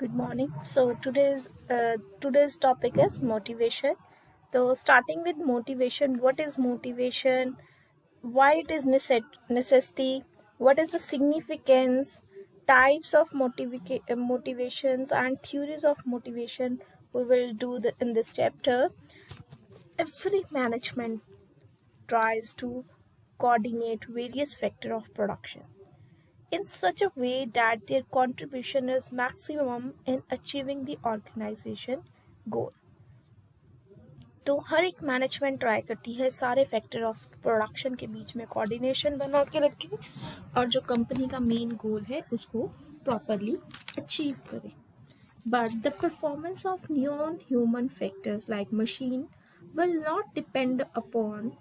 Good morning. So today's topic is motivation. So starting with motivation, what is motivation? Why it is necessity? What is the significance? Types of motivations and theories of motivation. We will do in this chapter. Every management tries to coordinate various factors of production in such a way that their contribution is maximum in achieving the organization goal. तो हर एक management try करती है सारे factor of production के बीच में coordination बना के रखे और जो कंपनी का मेन गोल है उसको प्रॉपरली अचीव करे. But the performance of non-human factors like machine will depend upon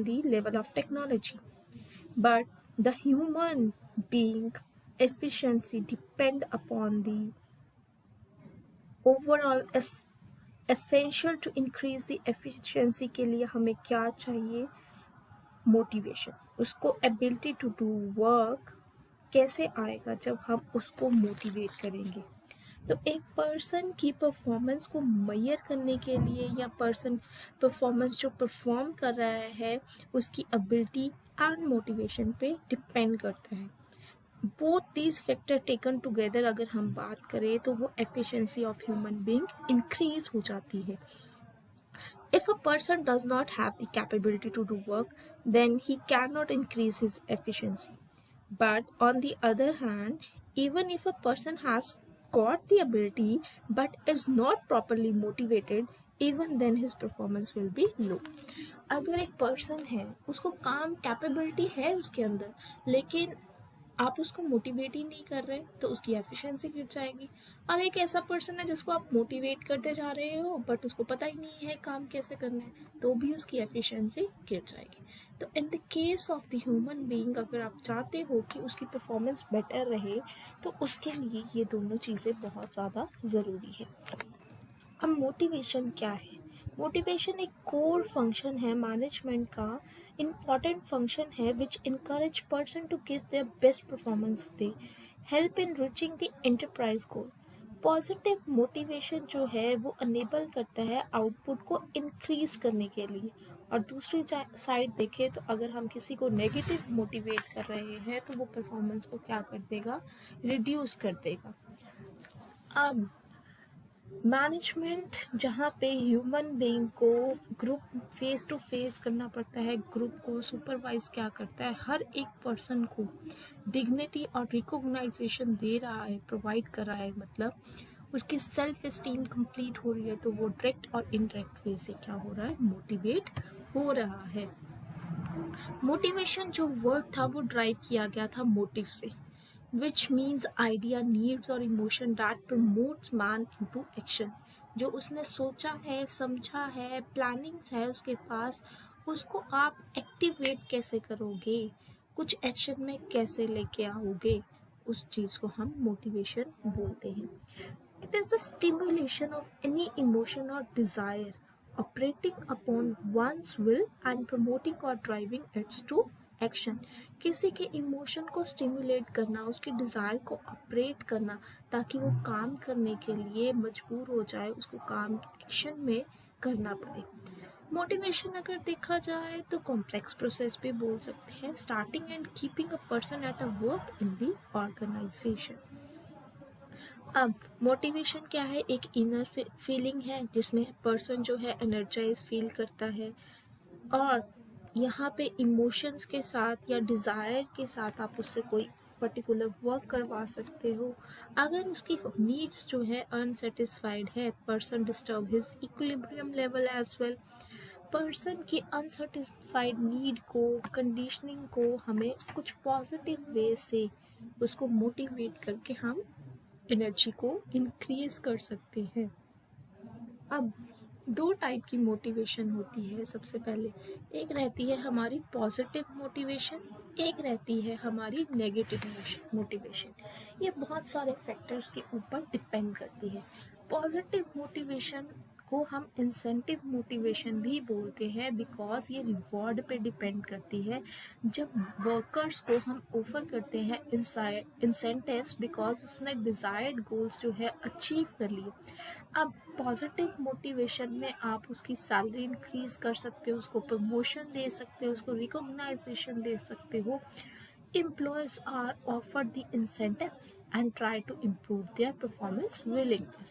the level of technology. But the human being efficiency depend upon the overall essential to increase the efficiency के लिए हमें क्या चाहिए? Motivation. उसको ability to do work कैसे आएगा जब हम उसको मोटिवेट करेंगे. तो एक पर्सन की परफॉर्मेंस को मेजर करने के लिए या पर्सन परफॉर्मेंस जो परफॉर्म कर रहा है उसकी एबिलिटी एंड मोटिवेशन पे डिपेंड करता है. Both these factor taken together अगर हम बात करें तो वो efficiency of human being increase हो जाती है. If a person does not have the capability to do work, then he cannot increase his efficiency. But on the other hand, even if a person has got the ability but is not properly motivated, even then his performance will be low. अगर एक person है उसको काम capability है उसके अंदर लेकिन आप उसको मोटिवेट ही नहीं कर रहे तो उसकी एफिशिएंसी गिर जाएगी. और एक ऐसा पर्सन है जिसको आप मोटिवेट करते जा रहे हो बट उसको पता ही नहीं है काम कैसे करना है तो भी उसकी एफिशिएंसी गिर जाएगी. तो in the case of the human being अगर आप चाहते हो कि उसकी परफॉर्मेंस बेटर रहे तो उसके लिए ये दोनों चीज़ें बहुत ज़्यादा ज़रूरी है. अब मोटिवेशन क्या है? मोटिवेशन एक कोर फंक्शन है मैनेजमेंट का, इम्पॉर्टेंट फंक्शन है which encourage person to give their best performance. They help in reaching the enterprise goal. Positive motivation जो है वो अनेबल करता है आउटपुट को इंक्रीज करने के लिए. और दूसरी साइड देखें तो अगर हम किसी को नेगेटिव मोटिवेट कर रहे हैं तो वो परफॉर्मेंस को क्या कर देगा? रिड्यूस कर देगा. अब मैनेजमेंट जहाँ पे ह्यूमन बीइंग को ग्रुप फेस टू फेस करना पड़ता है, ग्रुप को सुपरवाइज क्या करता है, हर एक पर्सन को डिग्निटी और रिकॉग्नाइजेशन दे रहा है, प्रोवाइड कर रहा है, मतलब उसकी सेल्फ एस्टीम कंप्लीट हो रही है तो वो डायरेक्ट और इनडायरेक्ट वे से क्या हो रहा है? मोटिवेट हो रहा है. मोटिवेशन जो वर्ड था वो ड्राइव किया गया था मोटिव से, which means idea, needs और emotion that promotes man into action. जो उसने सोचा है, समझा है, प्लानिंग्स है उसके पास, उसको आप एक्टिवेट कैसे करोगे, कुछ एक्शन में कैसे लेके आओगे, उस चीज़ को हम मोटिवेशन बोलते हैं. It is the stimulation of any emotion और desire operating upon one's will and promoting or driving it to action. किसी के इमोशन को स्टिमुलेट करना, उसके डिज़ायर को ऑपरेट करना ताकि वो काम करने के लिए मजबूर हो जाए, उसको काम एक्शन में करना पड़े. मोटिवेशन अगर देखा जाए तो कॉम्प्लेक्स प्रोसेस भी बोल सकते हैं, starting and keeping a person at a work in the organisation. अब मोटिवेशन क्या है? एक इनर फीलिंग है जिसमें पर्सन जो है एनर्जाइज फील करता है और यहाँ पे इमोशंस के साथ या डिज़ायर के साथ आप उससे कोई पर्टिकुलर वर्क करवा सकते हो. अगर उसकी नीड्स जो है अनसेटिस्फाइड है, person disturb his equilibrium level as well. Person की अनसेटिस्फाइड नीड को, कंडीशनिंग को हमें कुछ पॉजिटिव वे से उसको मोटिवेट करके हम एनर्जी को इंक्रीज कर सकते हैं. अब दो टाइप की मोटिवेशन होती है. सबसे पहले एक रहती है हमारी पॉजिटिव मोटिवेशन, एक रहती है हमारी नेगेटिव मोटिवेशन. ये बहुत सारे फैक्टर्स के ऊपर डिपेंड करती है. पॉजिटिव मोटिवेशन को हम इंसेंटिव मोटिवेशन भी बोलते हैं, बिकॉज ये रिवॉर्ड पे डिपेंड करती है। जब वर्कर्स को हम ऑफर करते हैं इंसेंटिव्स बिकॉज उसने डिजायर्ड गोल्स जो है अचीव कर लिए। अब पॉजिटिव मोटिवेशन में आप उसकी सैलरी इंक्रीज कर सकते हो, उसको प्रमोशन दे सकते हो, उसको रिकॉग्नाइजेशन दे सकते हो। Employees are offered the incentives and try to improve their performance willingly.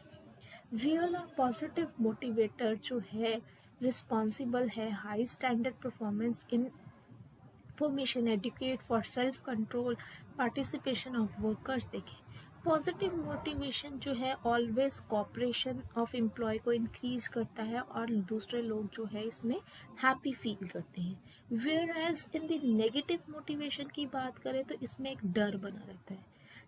Real और positive motivator जो है responsible है high standard performance in formation, educate for self control, participation of workers। देखें पॉजिटिव मोटिवेशन जो है always corporation of employ को increase करता है और दूसरे लोग जो है इसमें हैप्पी फील करते हैं। Whereas in the negative motivation की बात करें तो इसमें एक डर बना रहता है,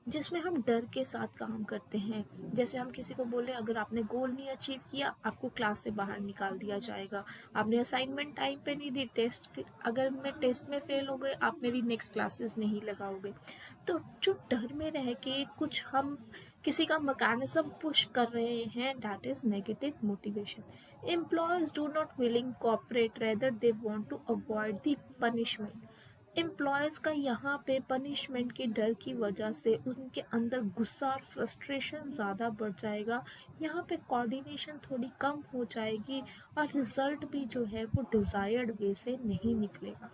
जिसमें हम डर के साथ काम करते हैं। जैसे हम किसी को बोले अगर आपने गोल नहीं अचीव किया आपको क्लास से बाहर निकाल दिया जाएगा, आपने असाइनमेंट टाइम पे नहीं दी, अगर मैं टेस्ट में फेल हो गए आप मेरी नेक्स्ट क्लासेस नहीं लगाओगे। तो जो डर में रह के कुछ हम किसी का मैकेनिज्म पुश कर रहे हैं, that is negative motivation. Employees do not willing cooperate, rather they want to avoid the punishment. Employees का यहाँ पे पनिशमेंट के डर की वजह से उनके अंदर गुस्सा और फ्रस्ट्रेशन ज़्यादा बढ़ जाएगा। यहाँ पे कोऑर्डिनेशन थोड़ी कम हो जाएगी और रिजल्ट भी जो है वो डिज़ायर्ड वे से नहीं निकलेगा।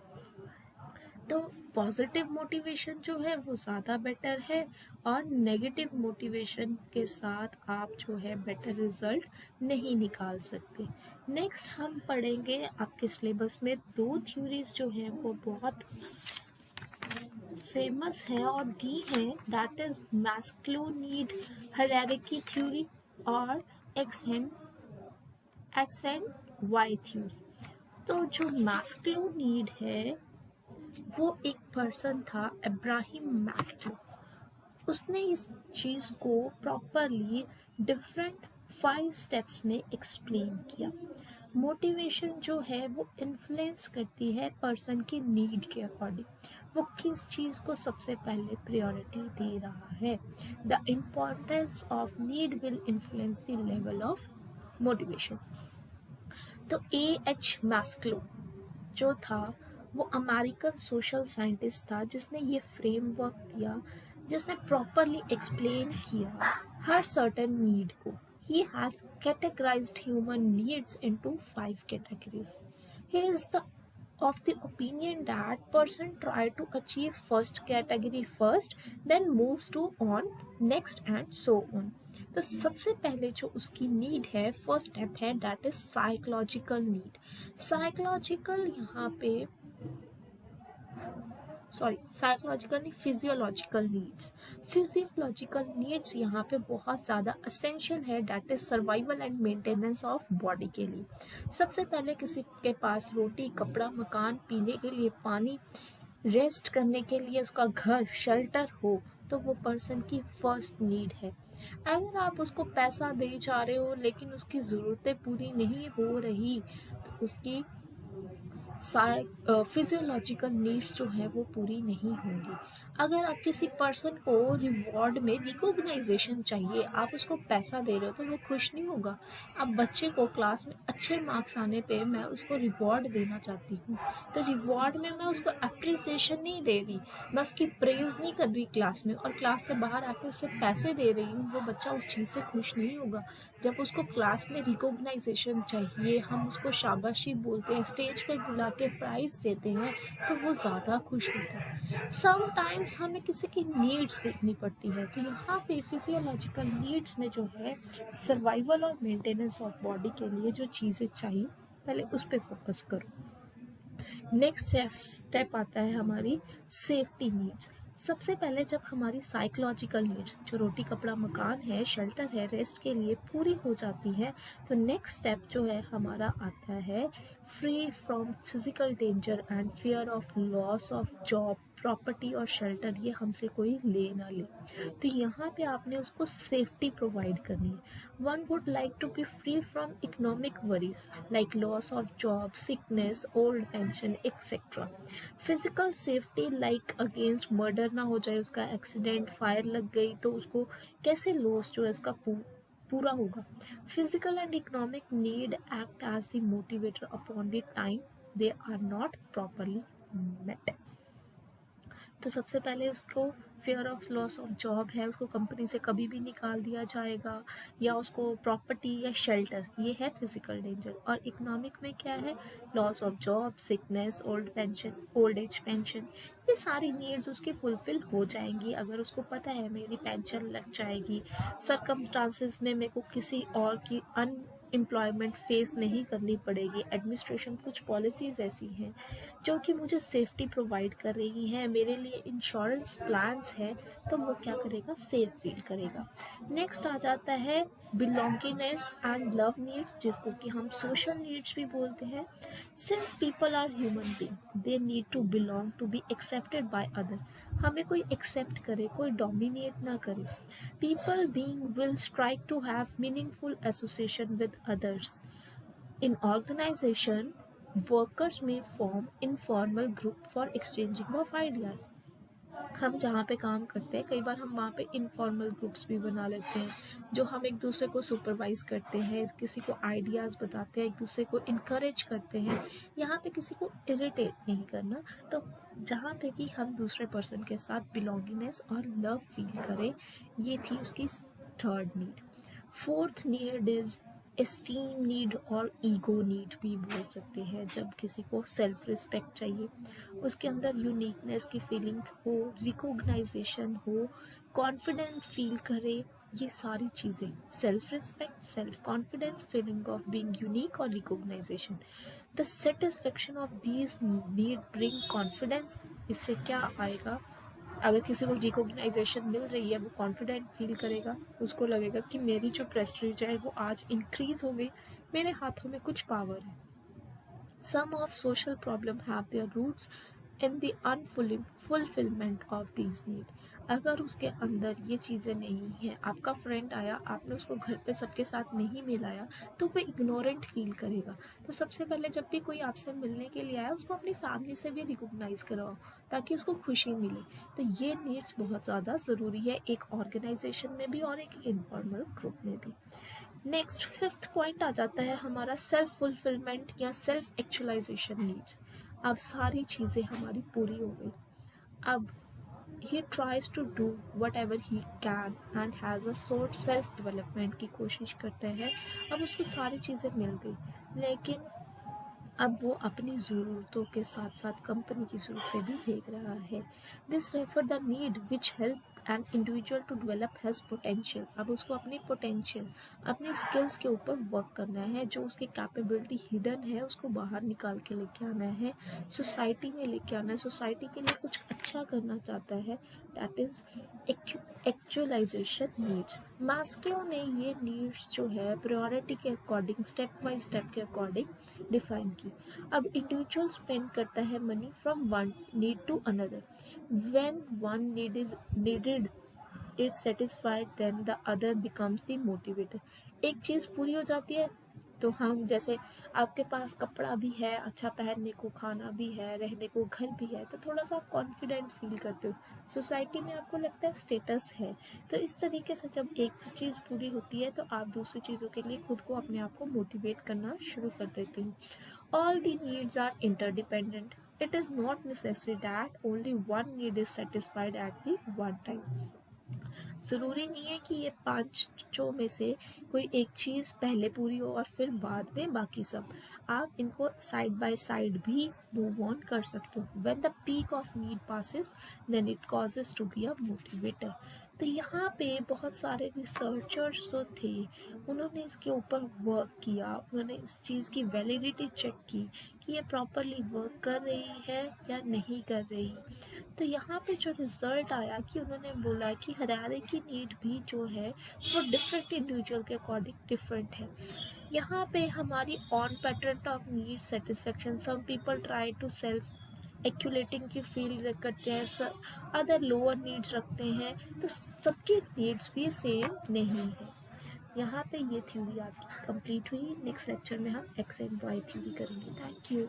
तो पॉजिटिव मोटिवेशन जो है वो ज़्यादा बेटर है और नेगेटिव मोटिवेशन के साथ आप जो है बेटर रिजल्ट नहीं निकाल सकते। नेक्स्ट हम पढ़ेंगे आपके सिलेबस में दो थ्योरीज जो हैं वो बहुत फेमस है और दी है, that is Maslow need hierarchy theory और एक्स एंड वाई थ्योरी। तो जो मैस्लो नीड है वो एक पर्सन था अब्राहम मैस्लो। उसने इस चीज़ को प्रॉपरली डिफरेंट 5 स्टेप्स में एक्सप्लेन किया। मोटिवेशन जो है वो इन्फ्लुएंस करती है पर्सन की नीड के अकॉर्डिंग, वो किस चीज़ को सबसे पहले प्रायोरिटी दे रहा है। The importance of need will influence the level of motivation. तो A.H. मैस्लो जो था वो अमेरिकन सोशल साइंटिस्ट था जिसने ये फ्रेमवर्क दिया, जिसने प्रॉपरली एक्सप्लेन किया हर सर्टेन नीड को। He has categorized human needs into 5 categories. He is of the opinion that person try to achieve first category first, then moves to on next and so on. तो सबसे पहले जो उसकी need है, first step है, that is psychological need. Psychological यहाँ पे psychological नहीं, फिजियोलॉजिकल नीड्स। फिजियोलॉजिकल नीड्स यहाँ पे बहुत ज़्यादा असेंशियल है, that is survival and maintenance of body के लिए। सबसे पहले किसी के पास रोटी, कपड़ा, मकान, पीने के लिए पानी, रेस्ट करने के लिए उसका घर, शेल्टर हो, तो वो पर्सन की फर्स्ट नीड है। अगर आप उसको पैसा दे जा रहे हो लेकिन उसकी ज़रूरतें पूरी नहीं हो रही तो उसकी फिजियोलॉजिकल नीड्स जो है वो पूरी नहीं होंगी। अगर आप किसी पर्सन को रिवॉर्ड में रिकॉग्नाइजेशन चाहिए, आप उसको पैसा दे रहे हो तो वो खुश नहीं होगा। अब बच्चे को क्लास में अच्छे मार्क्स आने पे मैं उसको रिवॉर्ड देना चाहती हूँ, तो रिवॉर्ड में मैं उसको अप्रिसिएशन नहीं दे रही, मैं उसकी प्रेज नहीं कर रही क्लास में, और क्लास से बाहर आके उससे पैसे दे रही हूँ, वो बच्चा उस चीज़ से खुश नहीं होगा। जब उसको क्लास में रिकॉग्नाइजेशन चाहिए, हम उसको शाबाशी बोलते हैं, स्टेज पे बुला के प्राइज देते हैं, तो वो ज़्यादा खुश होता है। समटाइम्स हमें किसी की नीड्स देखनी पड़ती है, तो यहाँ पे फिजियोलॉजिकल नीड्स में जो है सर्वाइवल और मेंटेनेंस ऑफ बॉडी के लिए जो चीज़ें चाहिए पहले उस पर फोकस करो। नेक्स्ट स्टेप आता है हमारी सेफ्टी नीड्स। सबसे पहले जब हमारी साइकोलॉजिकल नीड्स जो रोटी, कपड़ा, मकान है, शेल्टर है, रेस्ट के लिए पूरी हो जाती है, तो नेक्स्ट स्टेप जो है हमारा आता है free from physical danger and fear of loss of job, property और शेल्टर, ये हमसे कोई ले ना ले। तो यहाँ पे आपने उसको सेफ्टी प्रोवाइड करनी है। One would like to be free from economic worries like loss of job, sickness, old pension etcetera. Physical safety like against murder ना हो जाए, उसका एक्सीडेंट, फायर लग गई तो उसको कैसे लॉस जो है उसका पूरा होगा। Physical and economic need act as the motivator upon the time they are not properly met. तो सबसे पहले उसको fear of loss of job है, उसको कंपनी से कभी भी निकाल दिया जाएगा, या उसको प्रॉपर्टी या शेल्टर, ये है फिजिकल डेंजर। और इकोनॉमिक में क्या है, loss of job, sickness, old age pension, ये सारी नीड्स उसकी फुलफिल हो जाएंगी अगर उसको पता है मेरी पेंशन लग जाएगी, सरकमस्टांसिस में मेरे को किसी और की अनएम्प्लॉयमेंट फेस नहीं करनी पड़ेगी। एडमिनिस्ट्रेशन कुछ पॉलिसीज ऐसी हैं जो कि मुझे सेफ्टी प्रोवाइड कर रही हैं, मेरे लिए इंश्योरेंस प्लान्स हैं, तो वो क्या करेगा, सेफ फील करेगा। नेक्स्ट आ जाता है बिलोंगिंगनेस एंड लव नीड्स, जिसको कि हम सोशल नीड्स भी बोलते हैं। Since people are human being they need to belong to be accepted by other, हमें कोई एक्सेप्ट करे, कोई डोमिनेट ना करे। People being will strike to have meaningful association with others. In organisation workers में form informal group for exchanging of ideas. हम जहाँ पे काम करते हैं कई बार हम वहाँ पे इनफॉर्मल ग्रुप्स भी बना लेते हैं, जो हम एक दूसरे को सुपरवाइज करते हैं, किसी को आइडियाज़ बताते हैं, एक दूसरे को इनकरेज करते हैं। यहाँ पे किसी को इरिटेट नहीं करना, तो जहाँ पे कि हम दूसरे पर्सन के साथ बिलोंगिंगनेस और लव फील करें, ये थी उसकी third need. Fourth need is esteem need और ईगो नीड भी बोल सकते हैं। जब किसी को सेल्फ रिस्पेक्ट चाहिए, उसके अंदर यूनिकनेस की फीलिंग हो, रिकॉग्नाइजेशन हो, कॉन्फिडेंट फील करे, ये सारी चीज़ें, self respect, self confidence, feeling of being unique और recognisation, the satisfaction of these need bring confidence. इससे क्या आएगा, अगर किसी को रिकॉग्नाइजेशन मिल रही है, वो कॉन्फिडेंट फील करेगा, उसको लगेगा कि मेरी जो प्रेस्टीज है वो आज इंक्रीज हो गई, मेरे हाथों में कुछ पावर है। Some of social problem have their roots in the unfulfilment of these need. अगर उसके अंदर ये चीज़ें नहीं हैं, आपका फ्रेंड आया, आपने उसको घर पे सबके साथ नहीं मिलाया, तो वो इग्नोरेंट फील करेगा। तो सबसे पहले जब भी कोई आपसे मिलने के लिए आया, उसको अपनी फैमिली से भी रिकॉग्नाइज कराओ ताकि उसको खुशी मिले। तो ये नीड्स बहुत ज़्यादा ज़रूरी है, एक ऑर्गेनाइजेशन में भी और एक इनफॉर्मल ग्रुप में भी। नेक्स्ट फिफ्थ पॉइंट आ जाता है हमारा सेल्फ फुलफिलमेंट या सेल्फ एक्चुअलाइजेशन नीड्स। अब सारी चीज़ें हमारी पूरी हो गई, अब he tries to do whatever he can and has a sort self development की कोशिश करते हैं। अब उसको सारी चीज़ें मिल गई, लेकिन अब वो अपनी ज़रूरतों के साथ साथ कंपनी की ज़रूरतें भी देख रहा है। This refer the need which help an individual to develop has potential. अब उसको अपनी पोटेंशियल, अपनी स्किल्स के ऊपर वर्क करना है, जो उसकी कैपेबिलिटी हिडन है उसको बाहर निकाल के लेके आना है, सोसाइटी में लेके आना है, सोसाइटी के लिए कुछ अच्छा करना चाहता है। That is actualisation needs. Maslow ने ये नीड्स जो है प्रायोरिटी के अकॉर्डिंग, स्टेप बाय स्टेप के अकॉर्डिंग डिफाइन की। अब इंडिविजुअल स्पेंड करता है money from one need to another. When one need is needed is satisfied then the other becomes the motivator। एक चीज़ पूरी हो जाती है तो हम, जैसे आपके पास कपड़ा भी है, अच्छा पहनने को, खाना भी है, रहने को घर भी है, तो थोड़ा सा आप कॉन्फिडेंट फील करते हो, सोसाइटी में आपको लगता है स्टेटस है। तो इस तरीके से जब एक चीज़ पूरी होती है तो आप दूसरी चीज़ों के लिए खुद को, अपने आप को मोटिवेट करना शुरू कर देते हो। All the needs are interdependent. It is not necessary that only one need is satisfied at the one time। ज़रूरी नहीं है कि ये पांचों में से कोई एक चीज़ पहले पूरी हो और फिर बाद में बाकी सब। आप इनको साइड बाय साइड भी मूव ऑन कर सकते हो। When the peak of need passes, then it causes to be a motivator। तो यहाँ पे बहुत सारे रिसर्चर्स जो थे, उन्होंने इसके ऊपर वर्क किया, उन्होंने इस चीज़ की वैलिडिटी चेक की कि ये प्रॉपरली वर्क कर रही है या नहीं कर रही। तो यहाँ पे जो रिजल्ट आया कि उन्होंने बोला कि हायरार्की नीड भी जो है वो डिफरेंट इंडिविजुअल के अकॉर्डिंग डिफरेंट है। यहाँ पे हमारी own pattern of need satisfaction, some people try to self actualising की फील करते हैं, अदर लोअर नीड्स रखते हैं, तो सबकी नीड्स भी सेम नहीं है। यहाँ पे ये थ्योरी आपकी कंप्लीट हुई। नेक्स्ट लेक्चर में हम एक्स एंड वाई थ्योरी करेंगे। Thank you.